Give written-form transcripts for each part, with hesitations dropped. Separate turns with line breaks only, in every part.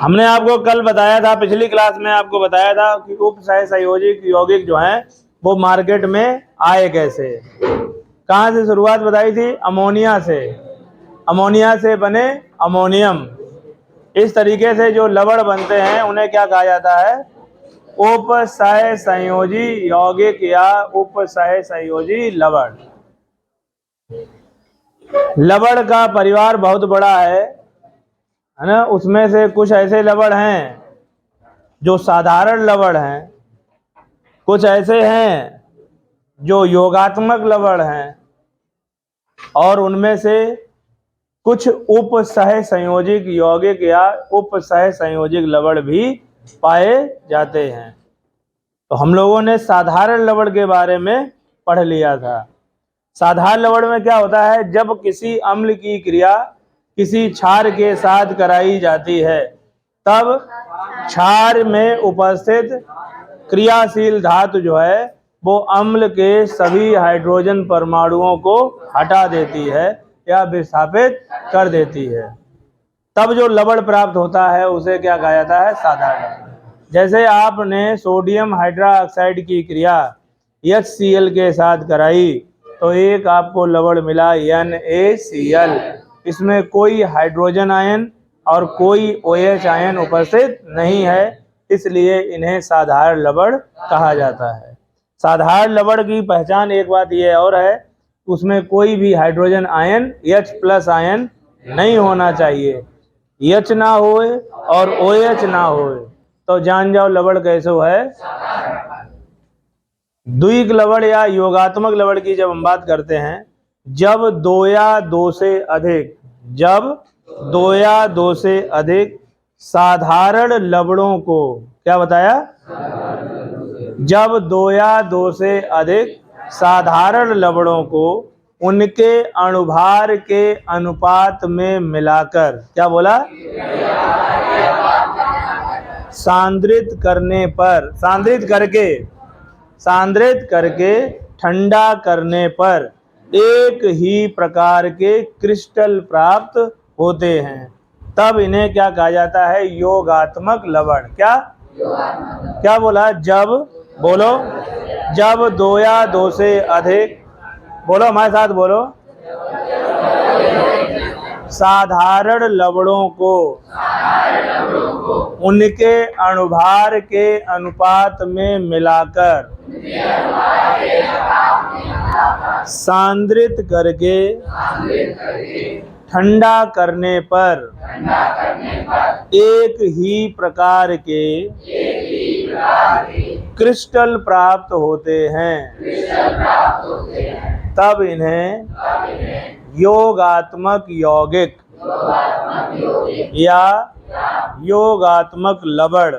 हमने आपको कल बताया था, पिछली क्लास में आपको बताया था कि उपसह संयोजिक यौगिक जो हैं वो मार्केट में आए कैसे। कहाँ से शुरुआत बताई थी? अमोनिया से। अमोनिया से बने अमोनियम। इस तरीके से जो लवण बनते हैं उन्हें क्या कहा जाता है? उपसह संयोजी यौगिक या उपसह संयोजी लवण। लवण का परिवार बहुत बड़ा है ना। उसमें से कुछ ऐसे लवण हैं जो साधारण लवण हैं, कुछ ऐसे हैं जो योगात्मक लवण हैं, और उनमें से कुछ उपसह संयोजिक यौगिक या उपसह संयोजिक लवण भी पाए जाते हैं। तो हम लोगों ने साधारण लवण के बारे में पढ़ लिया था। साधारण लवण में क्या होता है? जब किसी अम्ल की क्रिया किसी क्षार के साथ कराई जाती है तब क्षार में उपस्थित क्रियाशील धातु जो है वो अम्ल के सभी हाइड्रोजन परमाणुओं को हटा देती है या विस्थापित कर देती है। तब जो लवण प्राप्त होता है उसे क्या कहा जाता है? साधारण। जैसे आपने सोडियम हाइड्रोक्साइड की क्रिया HCl के साथ कराई तो एक आपको लवण मिला NaCl। इसमें कोई हाइड्रोजन आयन और कोई OH आयन उपस्थित नहीं है, इसलिए इन्हें साधारण लवण कहा जाता है। साधारण लवण की पहचान एक बात यह और है, उसमें कोई भी हाइड्रोजन आयन H+ आयन नहीं होना चाहिए। H ना होए और OH ना होए तो जान जाओ लवण कैसे है? द्विक लवण या योगात्मक लवण की जब हम बात करते हैं, जब दो या दो से अधिक साधारण लवणों को क्या बताया? जब दो या दो से अधिक साधारण लवणों को उनके अणुभार के अनुपात में मिलाकर क्या बोला? सांद्रित करके ठंडा करने पर एक ही प्रकार के क्रिस्टल प्राप्त होते हैं, तब इन्हें क्या कहा जाता है? योगात्मक लवण। क्या बोला? जब दो या दो से अधिक, बोलो हमारे साथ बोलो, साधारण लवणों को उनके अणुभार के अनुपात में मिलाकर सांद्रित करके ठंडा करने पर एक ही प्रकार के क्रिस्टल प्राप्त होते हैं, तब इन्हें योगात्मक यौगिक या योगात्मक लवण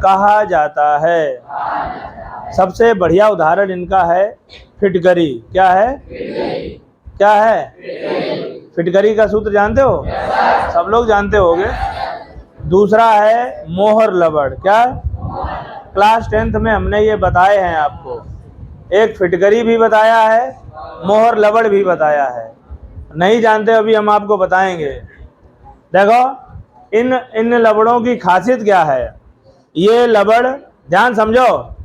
कहा जाता है। सबसे बढ़िया उदाहरण इनका है फिटकरी। क्या है? फिटकरी का सूत्र जानते हो? सब लोग जानते होंगे। दूसरा है मोहर लवण। क्या? क्लास 10th में हमने ये बताए हैं आपको। एक फिटकरी भी बताया है, मोहर लवण भी बताया है। नहीं जानते अभी हम आपको बताएंगे। देखो इन लवणों की खासियत क्या है? ये लवण, ध्यान समझो,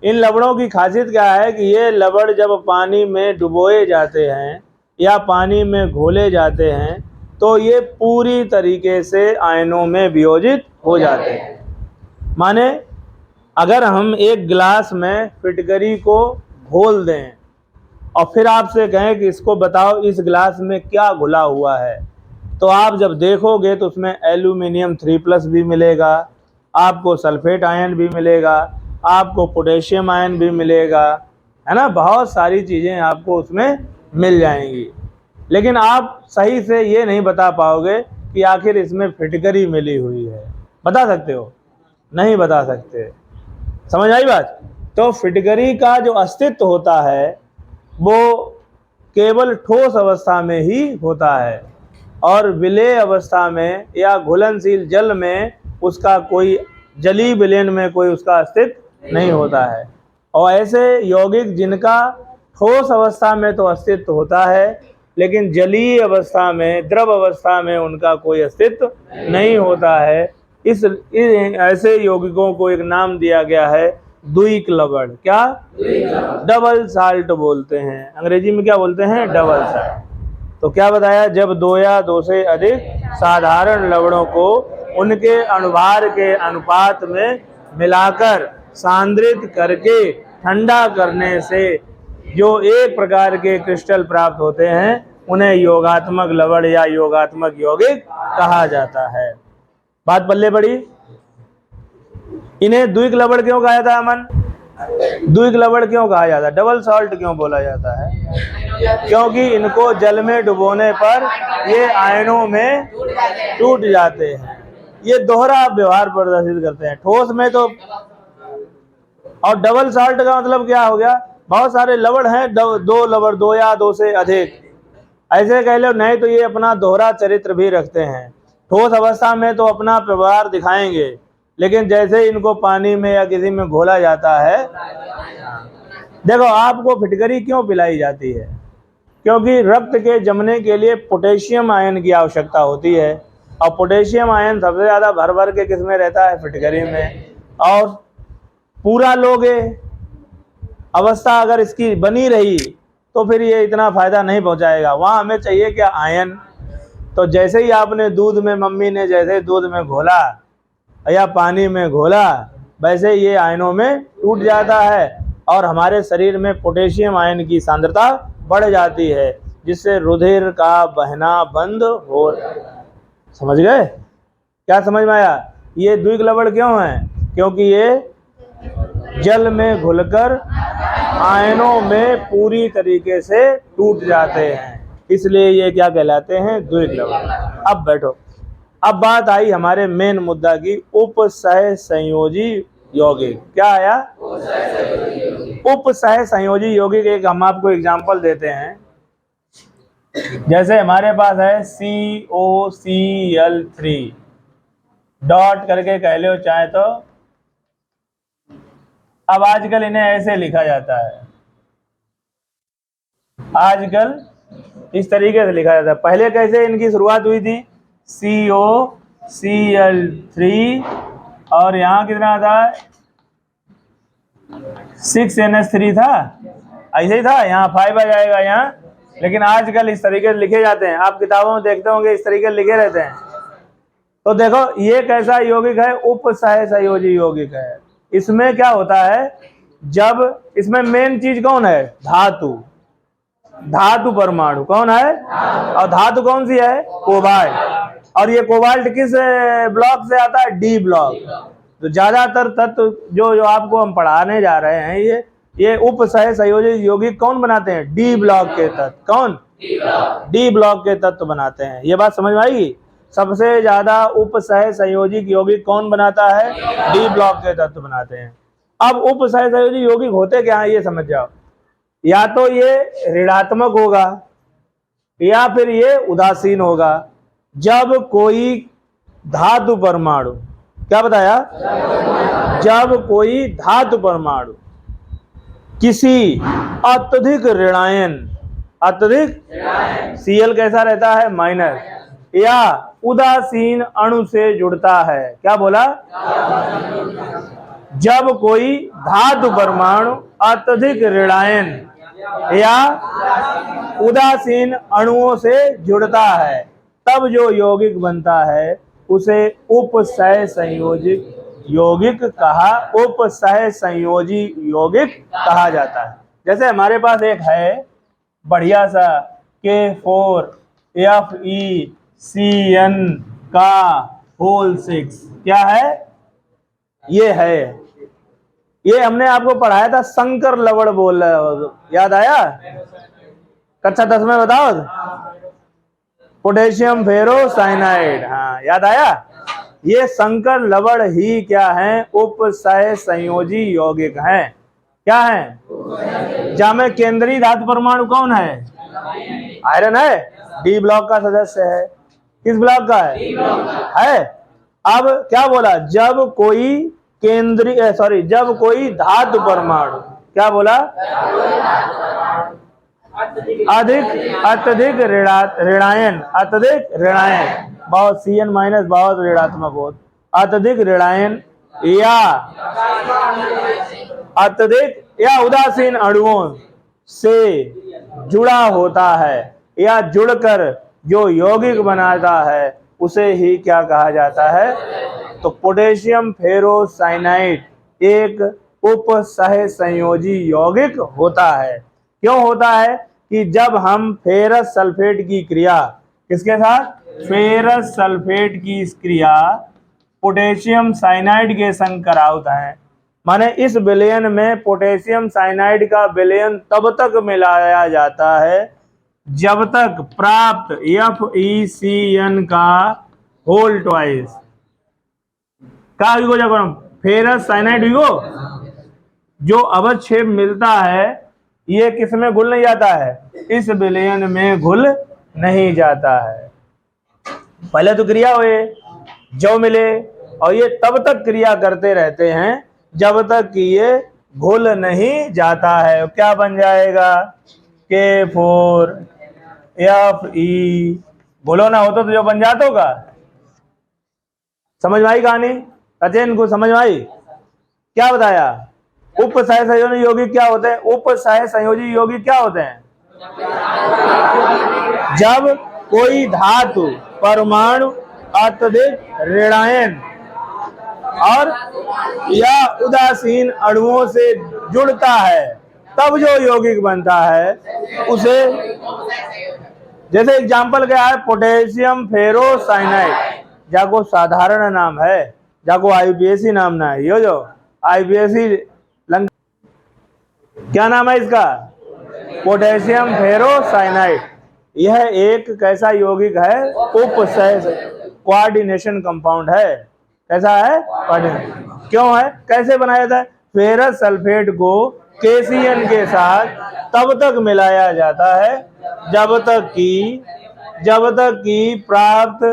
इन लवणों की खासियत क्या है कि ये लवण जब पानी में डुबोए जाते हैं या पानी में घोले जाते हैं तो ये पूरी तरीके से आयनों में वियोजित हो जाते हैं। माने अगर हम एक गिलास में फिटकरी को घोल दें और फिर आपसे कहें कि इसको बताओ इस गिलास में क्या घुला हुआ है, तो आप जब देखोगे तो उसमें एल्यूमिनियम 3+ भी मिलेगा, आपको सल्फेट आयन भी मिलेगा, आपको पोटेशियम आयन भी मिलेगा, है ना। बहुत सारी चीज़ें आपको उसमें मिल जाएंगी, लेकिन आप सही से ये नहीं बता पाओगे कि आखिर इसमें फिटकरी मिली हुई है। बता सकते हो? नहीं बता सकते। समझ आई बात? तो फिटकरी का जो अस्तित्व होता है वो केवल ठोस अवस्था में ही होता है, और विलेय अवस्था में या घुलनशील जल में उसका कोई, जलीय विलयन में कोई उसका अस्तित्व नहीं होता है। और ऐसे यौगिक जिनका ठोस अवस्था में तो अस्तित्व होता है लेकिन जलीय अवस्था में, द्रव अवस्था में उनका कोई अस्तित्व नहीं होता है। इस ऐसे यौगिकों को एक नाम दिया गया है द्विक लवण। क्या? डबल साल्ट बोलते हैं, अंग्रेजी में क्या बोलते हैं? Double salt. तो क्या बताया? जब दो या दो से अधिक साधारण लवणों को उनके अणुभार के अनुपात में मिलाकर सांद्रित करके ठंडा करने से जो एक प्रकार के क्रिस्टल प्राप्त होते हैं उन्हें योगात्मक लवण या योगात्मक यौगिक कहा जाता है। बात पल्ले पड़ी? इन्हें द्विक लवण क्यों कहा जाता है अमन? द्विक लवण क्यों कहा जाता है? डबल सॉल्ट क्यों बोला जाता है? क्योंकि इनको जल में डुबोने पर ये आयनों में टूट जाते हैं। ये दोहरा व्यवहार प्रदर्शित करते हैं। ठोस में तो, और डबल सॉल्ट का मतलब क्या हो गया? बहुत सारे लवण हैं, दो लवण, दो या दो से अधिक, ऐसे कह लो। नहीं तो ये अपना दोहरा चरित्र भी रखते हैं। ठोस अवस्था में तो अपना व्यवहार दिखाएंगे, लेकिन जैसे इनको पानी में या किसी में घोला जाता है। देखो, आपको फिटकरी क्यों पिलाई जाती है? क्योंकि रक्त के जमने के लिए पोटेशियम आयन की आवश्यकता होती है, और पोटेशियम आयन सबसे ज्यादा भर भर के किसमें रहता है? फिटकरी में। और पूरा लोगे, अवस्था अगर इसकी बनी रही तो फिर ये इतना फायदा नहीं पहुंचाएगा। वहां हमें चाहिए क्या? आयन। तो जैसे ही आपने दूध में, मम्मी ने जैसे दूध में घोला या पानी में घोला, वैसे ये आयनों में टूट जाता है और हमारे शरीर में पोटेशियम आयन की सांद्रता बढ़ जाती है, जिससे रुधिर का बहना बंद हो। समझ गए? क्या समझ में आया? ये द्विक लवण क्यों है? क्योंकि ये जल में घुलकर आयनों में पूरी तरीके से टूट जाते हैं, इसलिए ये क्या कहलाते हैं? द्विक लवण। अब बैठो, अब बात आई हमारे मेन मुद्दा की, उपसह संयोजी यौगिक। क्या आया? उपसह संयोजी यौगिक। एक हम आपको एग्जांपल देते हैं। जैसे हमारे पास है COCl3 डॉट करके कह लो चाहे तो। अब आजकल इन्हें ऐसे लिखा जाता है, आजकल इस तरीके से लिखा जाता है। पहले कैसे इनकी शुरुआत हुई थी? COCl3 और यहाँ कितना था? 6NH3 था, ऐसे ही था। यहाँ 5 आ जाएगा यहाँ, लेकिन आजकल इस तरीके से लिखे जाते हैं। आप किताबों में देखते होंगे इस तरीके से लिखे रहते हैं। तो देखो, ये कैसा यौगिक है? उपसह संयोजी यौगिक है। इसमें क्या होता है? जब इसमें मेन चीज कौन है? धातु। धातु परमाणु कौन है? और धातु कौन सी है? कोबाल्ट। और ये कोबाल्ट किस ब्लॉक से आता है? D block. तो ज्यादातर तत्व जो आपको हम पढ़ाने जा रहे हैं, ये उपसह संयोजी यौगिक कौन बनाते हैं? डी ब्लॉक के तत्व। कौन? डी ब्लॉक के तत्व बनाते हैं। ये बात समझ में आएगी? सबसे ज्यादा उपसह संयोजिक यौगिक कौन बनाता है? डी ब्लॉक के तत्व बनाते हैं। अब उपसह संयोजी यौगिक होते क्या है ये समझ जाओ। या तो ये ऋणात्मक होगा या फिर ये उदासीन होगा। जब कोई धातु परमाणु, क्या बताया? जब कोई धातु परमाणु किसी अत्यधिक ऋणायन, अत्यधिक Cl कैसा रहता है? माइनस, या उदासीन अणु से जुड़ता है। क्या बोला? जब कोई धातु परमाणु अत्यधिक ऋणायन या उदासीन अणुओं से जुड़ता है, तब जो यौगिक बनता है उसे उपसह संयोजिक यौगिक कहा, उपसह संयोजी यौगिक कहा जाता है। जैसे हमारे पास एक है बढ़िया सा K4FeCN का होल 6। क्या है? ये है, ये हमने आपको पढ़ाया था, संकर लवण बोल रहे हो, याद आया? कक्षा 10 में बताओ, पोटेशियम फेरोसाइनाइड। हाँ, याद आया? ये संकर लवण ही क्या है? उपसह संयोजी यौगिक हैं। क्या है? जामे केंद्रीय धातु परमाणु कौन है? आयरन है, डी ब्लॉक का सदस्य है। किस ब्लॉक का है? अब क्या बोला? जब कोई केंद्रीय जब कोई धातु परमाणु, क्या बोला? अधिक अत्यधिक ऋणायन, अत्यधिक ऋणायन, बहुत CN माइनस बहुत ऋणात्मक हो, अत्यधिक ऋणायन या अत्यधिक या उदासीन अणुओं से जुड़ा होता है या जुड़कर जो यौगिक बनाता है उसे ही क्या कहा जाता है? तो पोटेशियम फेरोसाइनाइड एक उप सह संयोजी यौगिक होता है। क्यों होता है? कि जब हम फेरस सल्फेट की क्रिया किसके साथ? फेरस सल्फेट की क्रिया पोटेशियम साइनाइड के संग कराते हैं, माने इस विलयन में पोटेशियम साइनाइड का विलयन तब तक मिलाया जाता है जब तक प्राप्त FeCN का होल ट्वाइस का फेरस साइनाइड जो अवक्षेप मिलता है ये किस में घुल नहीं जाता है? इस विलयन में घुल नहीं जाता है। पहले तो क्रिया हुए जो मिले और ये तब तक क्रिया करते रहते हैं जब तक कि ये घुल नहीं जाता है। क्या बन जाएगा? K4 Fe, घुलो ना होता तो जो बन जाता होगा। समझ में आई कहानी? सचिन को समझ में आई? क्या बताया? उप सह संयोजी यौगिक क्या होते हैं? उप सह संयोजी यौगिक क्या होते हैं? जब कोई धातु परमाणु अत्यधिक ऋणायन और या उदासीन अणुओं से जुड़ता है तब जो यौगिक बनता है उसे, जैसे एग्जांपल क्या है? पोटेशियम फेरोसाइनाइड, जाको साधारण नाम है, जाको IUPAC नाम ना है, यो जो IUPAC क्या नाम है इसका? Potassium ferrocyanide. यह एक कैसा यौगिक है? उपसह कोऑर्डिनेशन कंपाउंड है। कैसा है? कोऑर्डिनेशन। क्यों है? कैसे बनाया जाता है? फेरस सल्फेट को KCN के साथ तब तक मिलाया जाता है जब तक कि प्राप्त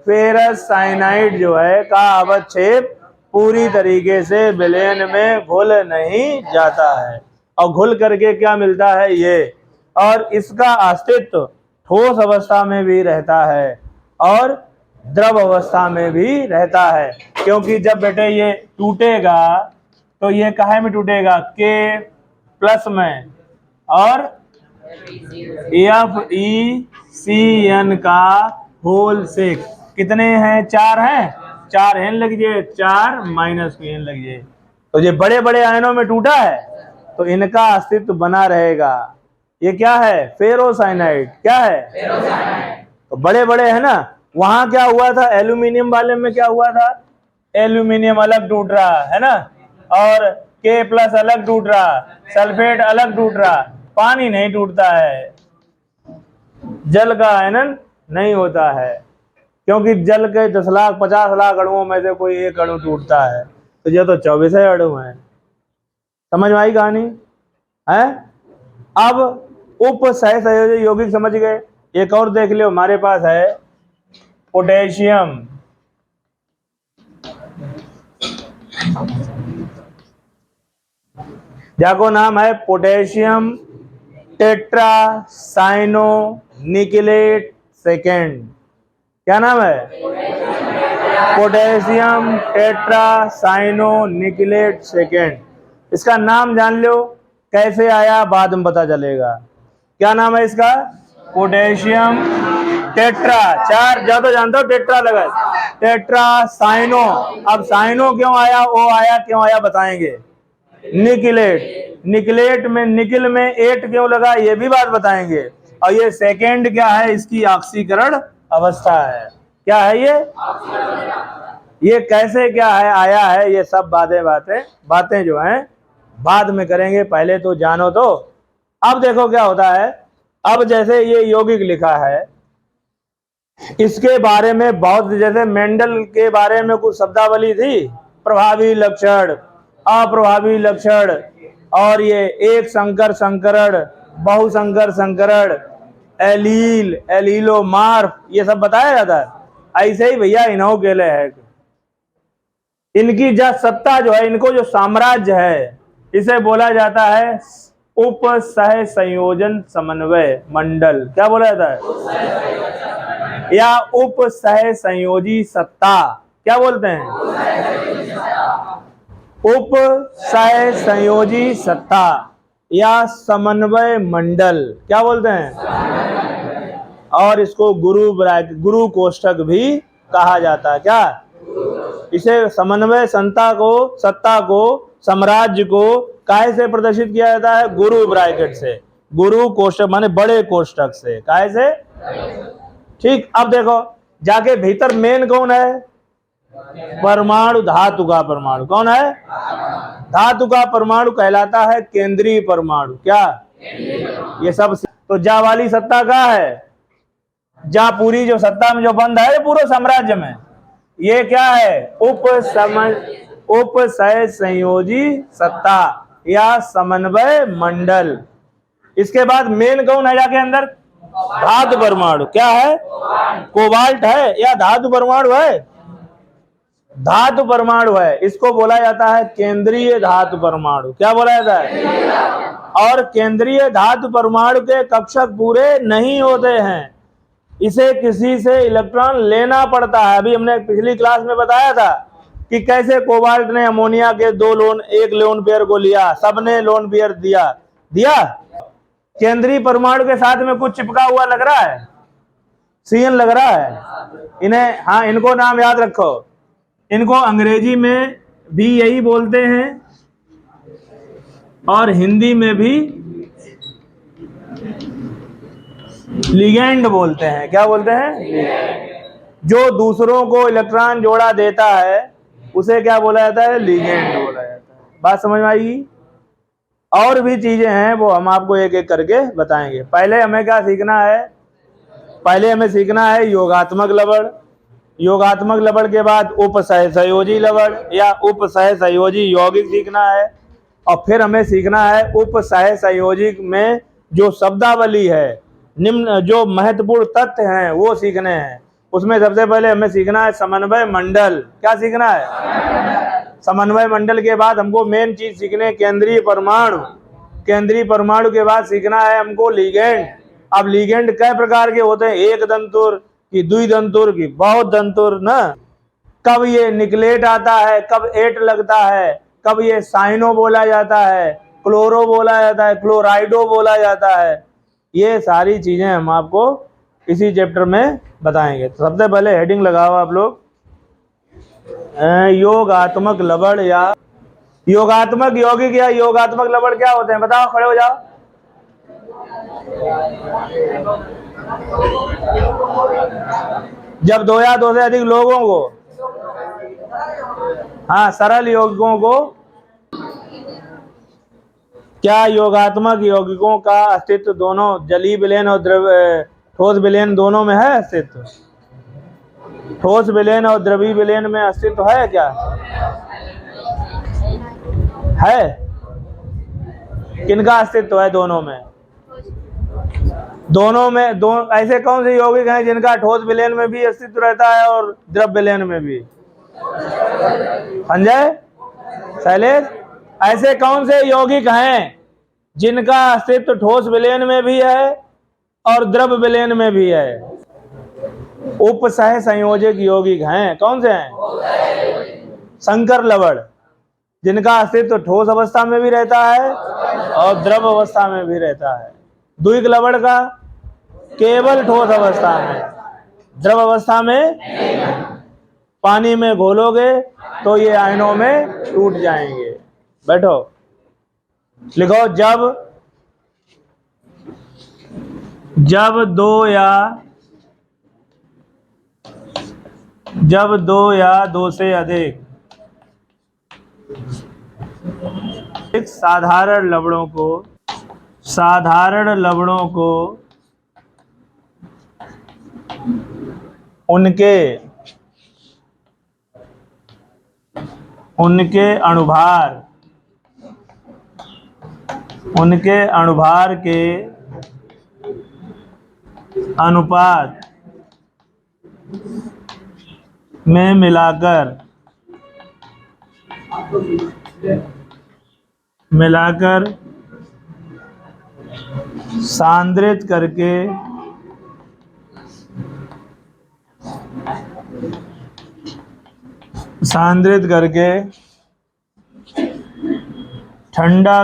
फेरस साइनाइड जो है का अवक्षेप पूरी तरीके से विलयन में घुल नहीं जाता है। और घुल करके क्या मिलता है? ये, और इसका अस्तित्व ठोस अवस्था में भी रहता है और द्रव अवस्था में भी रहता है। क्योंकि जब बेटे ये टूटेगा तो ये काहे में टूटेगा? K+ में, और FeCN का होल 6 कितने हैं? 4 हैं। 4 n लगिए, 4 -n लगिए, तो ये बड़े बड़े आयनों में टूटा है तो इनका अस्तित्व बना रहेगा। ये क्या है? फेरोसाइनाइड। क्या है? फेरोसाइनाइड। तो बड़े बड़े है ना। वहां क्या हुआ था? एल्यूमिनियम वाले में क्या हुआ था? एल्यूमिनियम अलग टूट रहा है ना, और K+ अलग टूट रहा, सल्फेट अलग टूट रहा। पानी नहीं टूटता है, जल का आयनन नहीं होता है, क्योंकि जल के 10 लाख 50 लाख अणुओं में से कोई एक अणु टूटता है, तो ये तो 24 अणु हैं। समझ में आई कहानी है? अब उप सह संयोजी यौगिक समझ गए। एक और देख लो, हमारे पास है पोटेशियम जाको नाम है पोटेशियम टेट्रासाइनो निकेलेट सेकेंड। क्या नाम है? Potassium tetracyano nickelate second. इसका नाम जान लो, कैसे आया बाद में पता चलेगा। क्या नाम है इसका? पोटेशियम टेट्रा, 4 ज्यादा जानते हो, टेट्रा लगा, टेट्रासाइनो। अब साइनो क्यों आया, ओ आया क्यों आया बताएंगे। निकेलेट, निकेलेट में निकिल में 8 क्यों लगा ये भी बात बताएंगे। और ये सेकेंड क्या है? इसकी ऑक्सीकरण अवस्था है। क्या है ये कैसे क्या है आया है, ये सब बातें जो हैं बाद में करेंगे, पहले तो जानो। तो अब देखो क्या होता है। अब जैसे ये यौगिक लिखा है, इसके बारे में बहुत, जैसे मेंडल के बारे में कुछ शब्दावली थी, प्रभावी लक्षण, अप्रभावी लक्षण, और ये एक संकर संकरण, बहुसंकर संकरण, एलील, एलीलोमार्फ, ये सब बताया जाता है। ऐसे ही भैया इन्हों के लिए है, इनकी जो सत्ता जो है, इनको जो साम्राज्य है, इसे बोला जाता है उप सह संयोजन समन्वय मंडल क्या बोला जाता है, या उप सह संयोजी सत्ता क्या बोलते हैं, उप सह संयोजी सत्ता या समन्वय मंडल क्या बोलते हैं, और इसको गुरु कोष्ठक भी कहा जाता है। क्या इसे समन्वय सत्ता को साम्राज्य को काहे से प्रदर्शित किया जाता है, गुरु ब्रैकेट से, गुरु कोष्ठक माने बड़े कोष्ठक से, काहे से। ठीक, अब देखो जाके भीतर मेन कौन है, परमाणु, धातु का परमाणु कौन है, धातु का परमाणु कहलाता है केंद्रीय परमाणु। क्या ये सब तो जा वाली सत्ता का है, जा पूरी जो सत्ता में जो बंद है पूरे साम्राज्य में, ये क्या है, उप सह संयोजी सत्ता या समन्वय मंडल। इसके बाद मेन कौन है जाके अंदर, धातु परमाणु। क्या है, कोबाल्ट है या धातु परमाणु है, धातु परमाणु है, इसको बोला जाता है केंद्रीय धातु परमाणु। क्या बोला जाता है, और केंद्रीय धातु परमाणु के कक्षक पूरे नहीं होते हैं, इसे किसी से इलेक्ट्रॉन लेना पड़ता है। अभी हमने पिछली क्लास में बताया था कि कैसे कोबाल्ट ने अमोनिया के एक लोन पेयर को लिया, सबने लोन पेयर दिया। केंद्रीय परमाणु के साथ में कुछ चिपका हुआ लग रहा है, CN लग रहा है इन्हें। हाँ, इनको नाम याद रखो, इनको अंग्रेजी में भी यही बोलते हैं और हिंदी में भी लिगेंड बोलते हैं। क्या बोलते हैं, जो दूसरों को इलेक्ट्रॉन जोड़ा देता है उसे क्या बोला जाता है, लिगेंड बोला जाता है। बात समझ में आएगी। और भी चीजें हैं वो हम आपको एक एक करके बताएंगे। पहले हमें क्या सीखना है, पहले हमें सीखना है योगात्मक लवण, योगात्मक लवण के बाद उप सह संयोजी लवण या उप सह संयोजी यौगिक सीखना है, और फिर हमें सीखना है उप सह संयोजिक में जो शब्दावली है, निम्न जो महत्वपूर्ण तथ्य हैं वो सीखने हैं। उसमें सबसे पहले हमें सीखना है समन्वय मंडल। क्या सीखना है, समन्वय मंडल के बाद हमको मेन चीज सीखने केंद्रीय परमाणु, केंद्रीय परमाणु के बाद सीखना है हमको लिगेंड। अब लिगेंड कई प्रकार के होते हैं, एक दंतुर की, द्विदंतुर की, बहुत दंतुर ना, कब ये निकलेट आता है, कब एट लगता है, कब ये साइनो बोला जाता है, क्लोरो बोला जाता है, क्लोराइडो बोला जाता है, ये सारी चीजें हम आपको इसी चैप्टर में बताएंगे। तो सबसे पहले हेडिंग लगाओ आप लोग, योगात्मक लवण या योगात्मक यौगिक या योगात्मक लवण क्या होते हैं, बताओ, खड़े हो जाओ। जब दो या दो से अधिक लोगों को, हाँ, सरल यौगिकों को, क्या योगात्मक यौगिकों का अस्तित्व दोनों जलीय विलयन और ठोस विलयन दोनों में है अस्तित्व, ठोस विलयन और द्रवीय विलयन में अस्तित्व है क्या, है, किनका अस्तित्व है दोनों में, दोनों में ऐसे कौन से यौगिक हैं जिनका ठोस विलयन में भी अस्तित्व रहता है और द्रव विलयन में भी, संजय, शैलेश, ऐसे कौन से यौगिक हैं जिनका अस्तित्व ठोस विलयन में भी है और द्रव विलयन में भी है, उप सह संयोजक यौगिक हैं, कौन से हैं, संकर लवण, जिनका अस्तित्व ठोस अवस्था में भी रहता है और द्रव अवस्था में भी रहता है। द्विक लवण का केवल ठोस अवस्था में, द्रव अवस्था में पानी में घोलोगे तो ये आयनों में टूट जाएंगे। बैठो, लिखो, जब दो या दो से अधिक साधारण लवणों को उनके अणुभार के अनुपात में मिलाकर सांद्रित करके ठंडा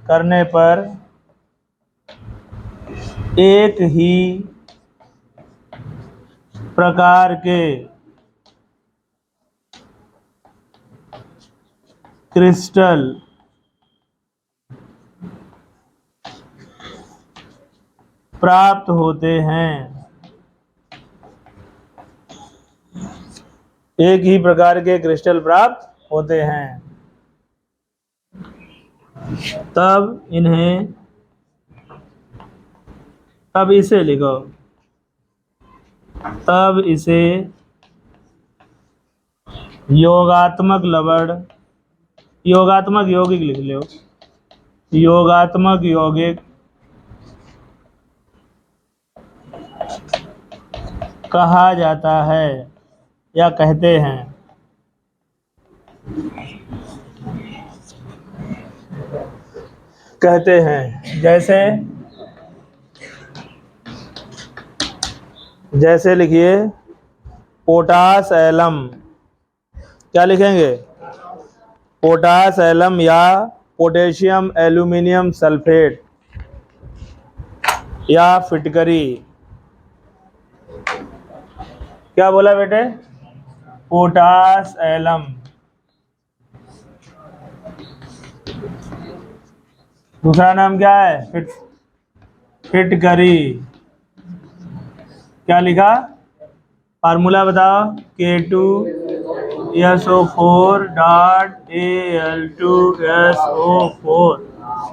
करने पर एक ही प्रकार के क्रिस्टल प्राप्त होते हैं। एक ही प्रकार के क्रिस्टल प्राप्त होते हैं, तब इसे लिखो, तब इसे योगात्मक लवण, योगात्मक यौगिक लिख लो, योगात्मक यौगिक कहा जाता है या कहते हैं। जैसे लिखिए पोटास एलम, क्या लिखेंगे? पोटास एलम या पोटेशियम एल्यूमिनियम सल्फेट या फिटकरी। क्या बोला बेटे? Potash alum. दूसरा नाम क्या है? फिटकरी। क्या लिखा? फार्मूला बताओ। K2SO4 डॉट Al2SO4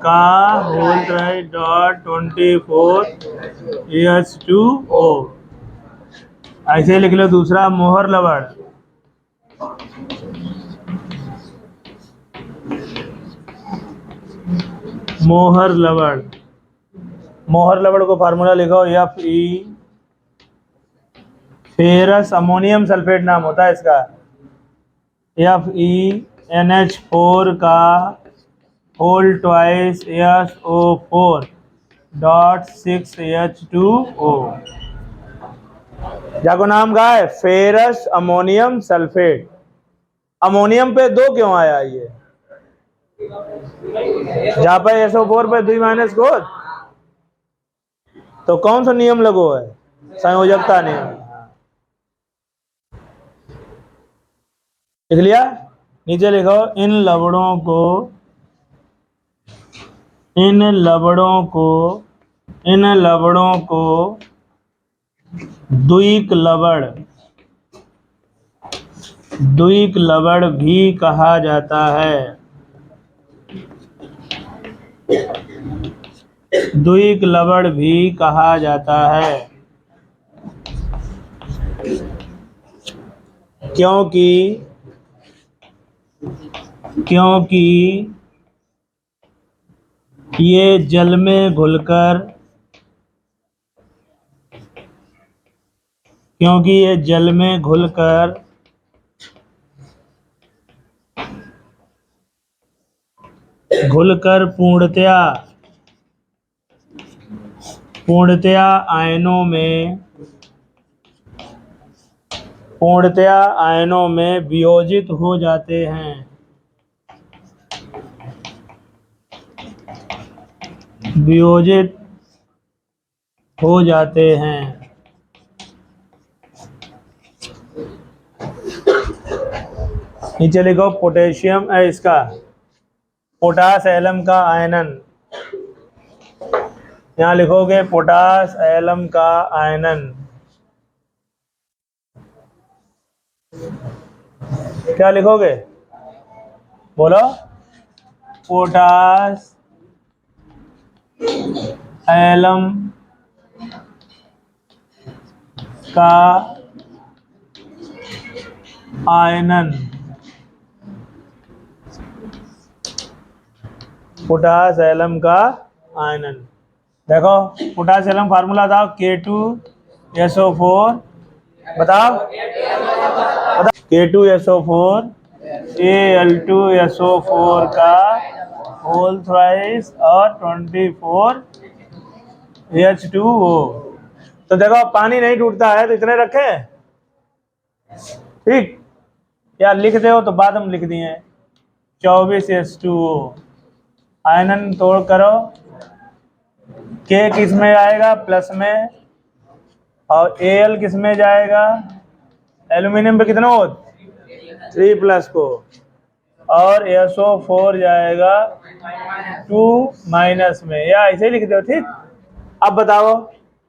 का होल ट्राई डॉट 24H2O। ऐसे लिख लो। दूसरा मोहर लवण, मोहर लवण को फार्मूला लिखो Fe, फेरस अमोनियम सल्फेट नाम होता है इसका। FeNH4 का whole twice SO4 dot 6H2O। जाको नाम का है फेरस अमोनियम सल्फेट। अमोनियम पे 2 क्यों आया? ये जहाँ पे SO4 पे 2 माइनस को, तो कौन सा नियम लगो है? संयोजकता नियम। लिख लिया? नीचे लिखो इन लवणों को द्विक लवण भी कहा जाता है। द्विक लवण भी कहा जाता है क्योंकि ये जल में घुलकर पूर्णतया आयनों में वियोजित हो जाते हैं। नीचे लिखो पोटेशियम है इसका, पोटास एलम का आयनन। यहाँ लिखोगे पोटास एलम का आयनन। क्या लिखोगे? बोलो। पोटास एलम का आयनन। पोटास एलम का आयनन। देखो पोटास एलम फार्मूला बताओ। K2SO4 बताओ। K2SO4 Al2SO4 का होल थ्राइस और 24H2O। तो देखो पानी नहीं टूटता है तो इतने रखे, ठीक। या लिख दे हो तो बाद में लिख दिए 24H2O। आयनन तोड़ करो, के किस में आएगा प्लस में, और Al किस में जाएगा, एल्यूमिनियम पे कितना हो 3 प्लस को, और SO4 जाएगा 2 माइनस में, या ऐसे ही लिख दो, ठीक। अब बताओ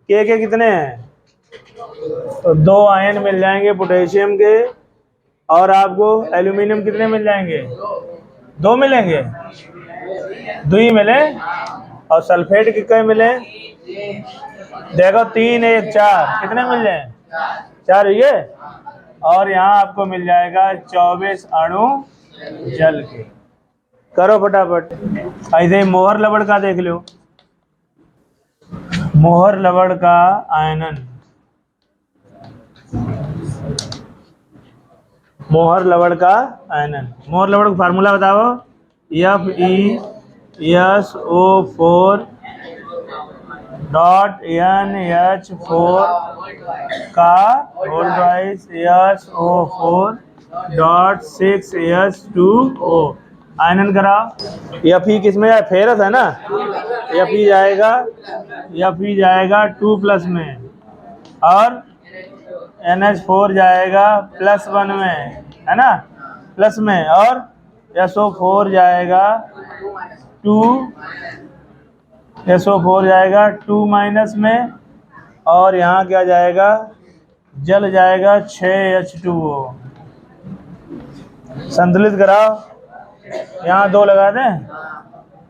के कितने हैं, तो 2 आयन मिल जाएंगे पोटेशियम के, और आपको एल्यूमिनियम कितने मिल जाएंगे, 2 मिलेंगे, 2 ही मिले, और सल्फेट कितने मिले, देखो 3 1 4 कितने मिल जाए 4 ये, और यहाँ आपको मिल जाएगा 24 अणु जल के। करो फटाफट। ऐसे ही मोहर लवण का देख लो, मोहर लवण का आयनन, मोहर लवण का आयनन, मोहर लवण का फार्मूला बताओ, FeSO4 डॉट NH4 का whole rice SO4 dot 6H2O। आयनन कराओ। Fe किस में जाए, फेरस है ना, Fe जाएगा 2 प्लस में, और NH4 जाएगा +1 में, है ना, प्लस में, और SO4 जाएगा 2 माइनस में, और यहाँ क्या जाएगा, जल जाएगा 6H2O। संतुलित कराओ, यहाँ 2 लगा दें,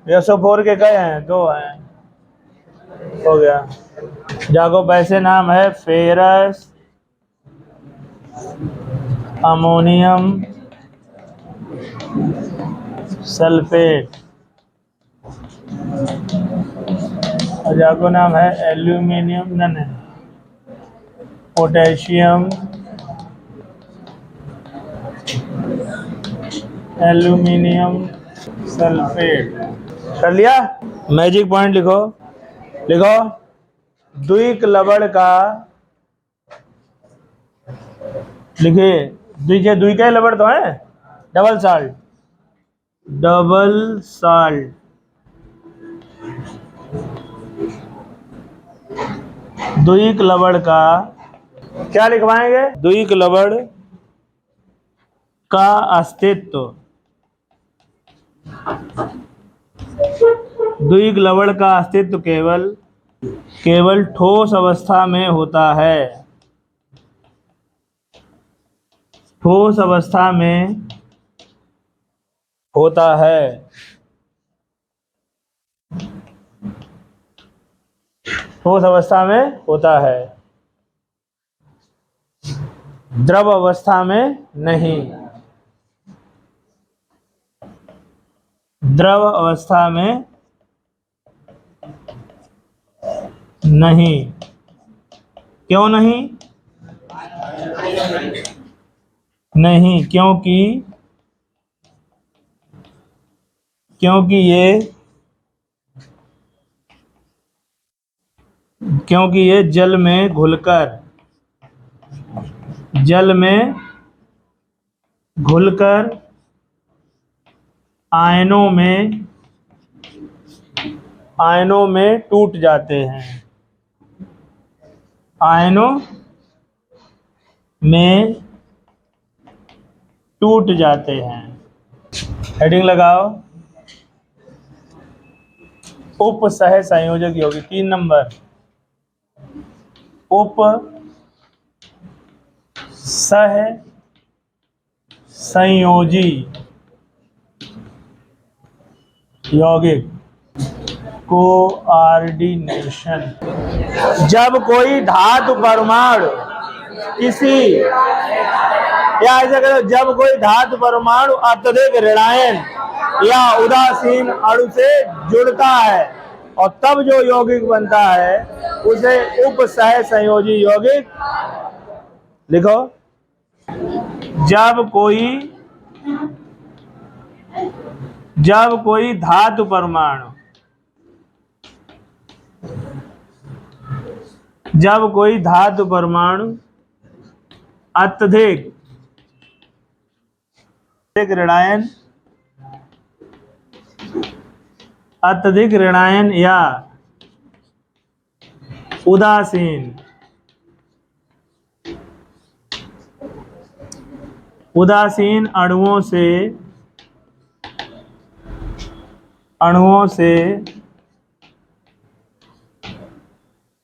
SO4 के कई हैं, 2 हैं, हो गया। जागो पैसे नाम है फेरस, अमोनियम सल्फेट, और जागो नाम है एल्यूमिनियम, नहीं पोटेशियम एल्यूमिनियम सल्फेट। कर लिया। मैजिक पॉइंट लिखो, लिखो द्विक लवण का, लिखिए द्विक लवण तो है, डबल साल्ट, डबल साल्ट, द्विक लवण का क्या लिखवाएंगे, द्विक लवण का अस्तित्व, द्विक लवण का अस्तित्व केवल ठोस अवस्था में होता है, ठोस अवस्था में होता है, ठोस अवस्था में होता है, द्रव अवस्था में नहीं, द्रव अवस्था में नहीं। क्यों नहीं, नहीं क्योंकि ये जल में घुलकर आयनों में टूट जाते हैं, आयनों में टूट जाते हैं। हेडिंग लगाओ, उप सह संयोजक यौगिक, 3 नंबर, उप सह संयोजी यौगिक, कोऑर्डिनेशन। जब कोई धातु परमाणु किसी, या ऐसा करो, जब कोई धातु परमाणु अत्यधिक ऋणायन या उदासीन अणु से जुड़ता है और तब जो यौगिक बनता है उसे उप सह संयोजी यौगिक, लिखो, जब कोई जब कोई धातु परमाणु अत्यधिक ऋणायन या उदासीन अणुओं से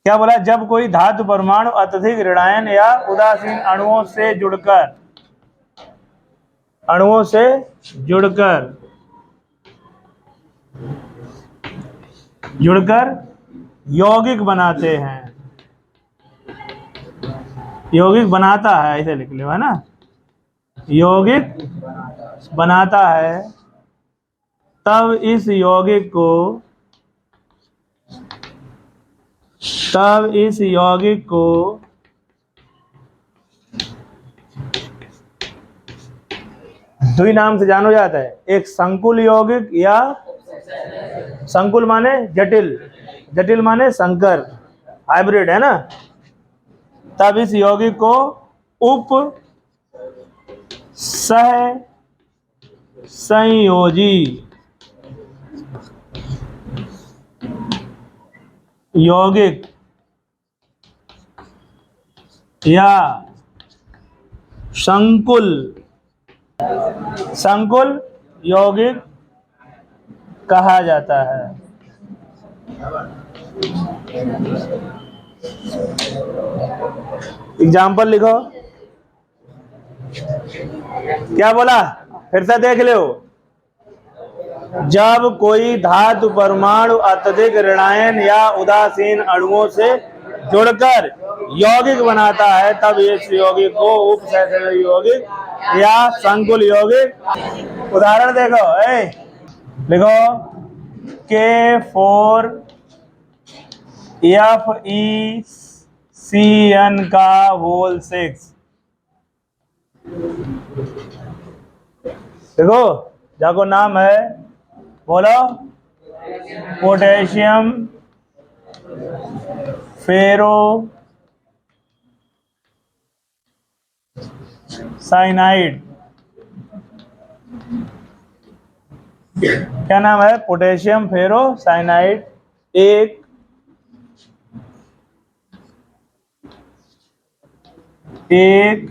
क्या बोला? जब कोई धातु परमाणु अत्यधिक ऋणायन या उदासीन अणुओं से जुड़कर यौगिक बनाते हैं, यौगिक बनाता है, ऐसे लिख लो, है ना, यौगिक बनाता है, तब इस यौगिक को दुई नाम से जाना जाता है। एक संकुल यौगिक, या संकुल माने जटिल, जटिल माने संकर, हाइब्रिड, है ना। तब इस यौगिक को उप सह संयोजी यौगिक या संकुल यौगिक कहा जाता है। एग्जाम्पल लिखो। क्या बोला? फिर से देख लो। जब कोई धातु परमाणु अत्यधिक ऋणायन या उदासीन अणुओं से जुड़कर यौगिक बनाता है, तब इस यौगिक को उपसहसंयोजी यौगिक या संकुल यौगिक। उदाहरण देखो, लिखो K4FeCN का होल 6। देखो, जाको नाम है, बोलो, पोटेशियम फेरो साइनाइड। क्या नाम है? पोटेशियम फेरो साइनाइड। एक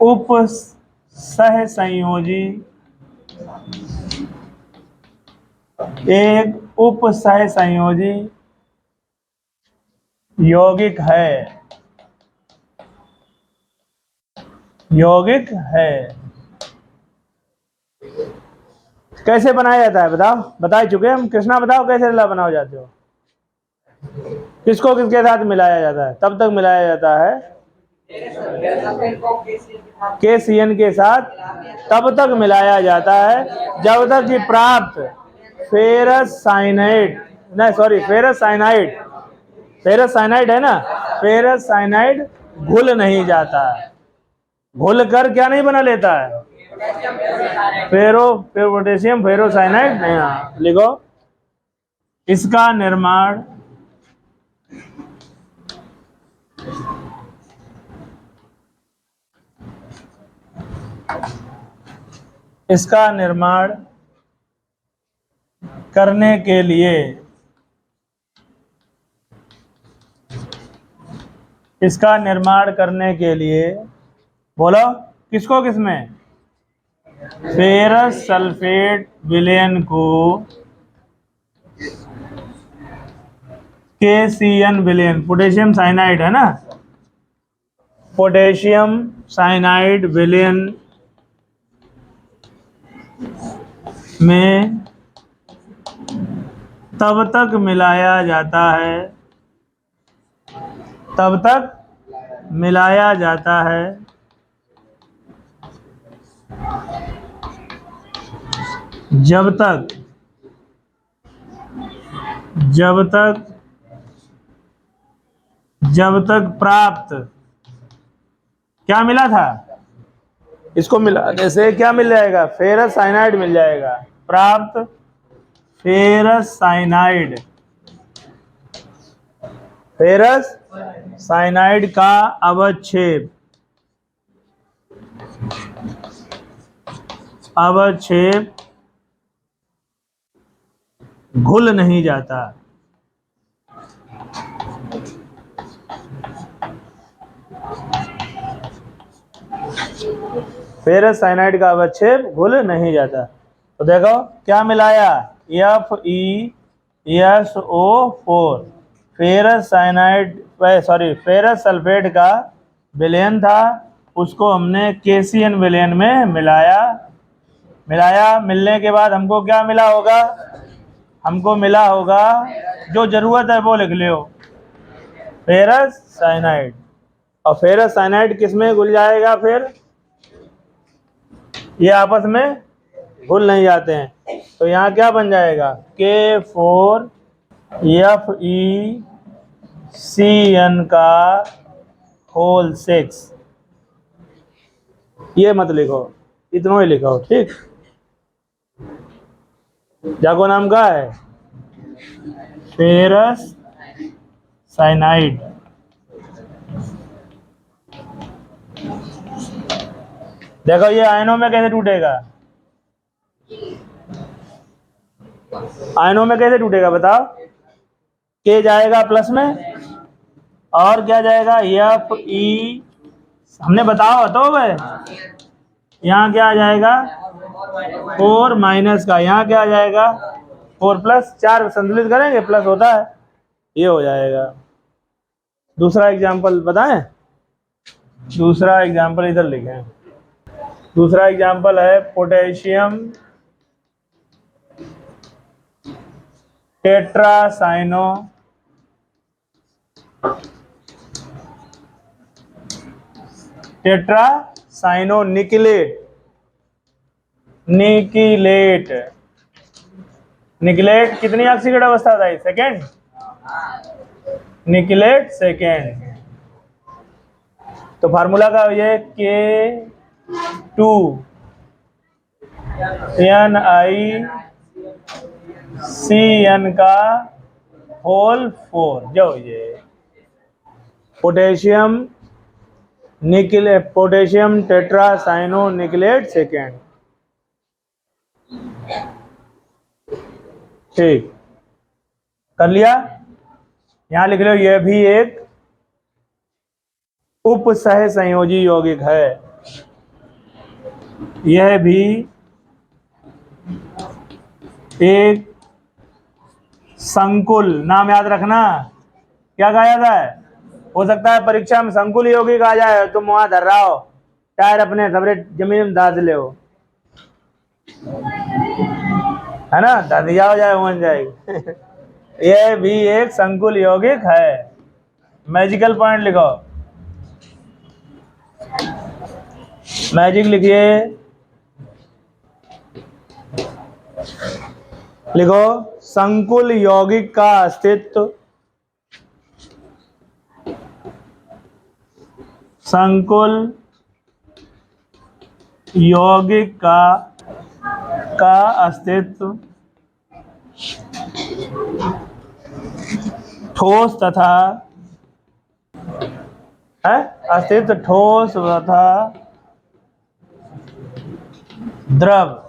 उप सहसंयोजी यौगिक है। कैसे बनाया जाता है बताओ? बता चुके हम। कृष्णा बताओ कैसे बनाओ जाते हो? किसको किसके साथ मिलाया जाता है? तब तक मिलाया जाता है KCN के साथ, तब तक मिलाया जाता है जब तक कि प्राप्त फेरस साइनाइड है ना, फेरस साइनाइड घुल नहीं जाता है। घुल कर क्या नहीं बना लेता है? पोटेशियम फेरो साइनाइड नहीं। लिखो, इसका निर्माण करने के लिए बोलो, किसको किसमें? फेरस सल्फेट विलयन को KCN विलयन, पोटेशियम साइनाइड है ना, पोटेशियम साइनाइड विलयन में तब तक मिलाया जाता है जब तक प्राप्त क्या मिला था? इसको मिलाने से क्या मिल जाएगा? फेरस साइनाइड मिल जाएगा। प्राप्त फेरस साइनाइड, फेरस साइनाइड का अवक्षेप, अवक्षेप घुल नहीं जाता। फेरस साइनाइड का अवक्षेप घुल नहीं जाता। तो देखो क्या मिलाया, FeSO4, ferrous cyanide, sorry ferrous sulphate का विलयन था, उसको हमने KCN विलयन में मिलाया। मिलने के बाद हमको क्या मिला होगा? हमको मिला होगा, जो जरूरत है वो लिख लियो, फेरस साइनाइड। और फेरस साइनाइड किस में घुल जाएगा? फिर ये आपस में घुल नहीं जाते हैं, तो यहाँ क्या बन जाएगा? K4FeCN का होल 6। ये मत लिखो, इतना ही लिखो, ठीक। जाको नाम का है फेरस साइनाइड। देखो ये आयनों में कैसे टूटेगा? आयनों में कैसे टूटेगा बताओ? K जाएगा प्लस में, और क्या जाएगा? Fe, हमने बताओ तो भाई, यहाँ क्या आ जाएगा? 4 माइनस का, यहाँ क्या आ जाएगा? 4 प्लस, 4 संतुलित करेंगे, प्लस होता है, ये हो जाएगा। दूसरा एग्जाम्पल बताएं? दूसरा एग्जाम्पल इधर लिखें। दूसरा एग्जाम्पल है पोटेशियम टेट्रासाइनो निकिलेट। निकिलेट कितनी ऑक्सीकरण अवस्था था? Second, nickelate second. तो फार्मूला का ये K2NiCN का होल 4, जो ये पोटेशियम टेट्रासाइनो निकलेट सेकेंड, ठीक कर लिया। यहां लिख लो, यह भी एक उप सह संयोजी यौगिक है। यह भी एक संकुल, नाम याद रखना, क्या कहा जाता है? हो सकता है परीक्षा में संकुल यौगिक आ जाए, तुम वहां धर रहा हो, टायर अपने सबरे जमीन में दाद ले हो, है ना, दादिया हो जाए, बन जाएगी। यह भी एक संकुल यौगिक है। मैजिकल पॉइंट लिखो, मैजिक लिखिए, लिखो संकुल यौगिक का अस्तित्व, संकुल यौगिक का अस्तित्व ठोस तथा ठोस तथा द्रव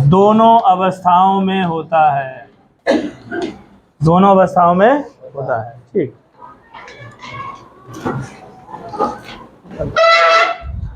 दोनों अवस्थाओं में होता है, दोनों अवस्थाओं में होता है, ठीक।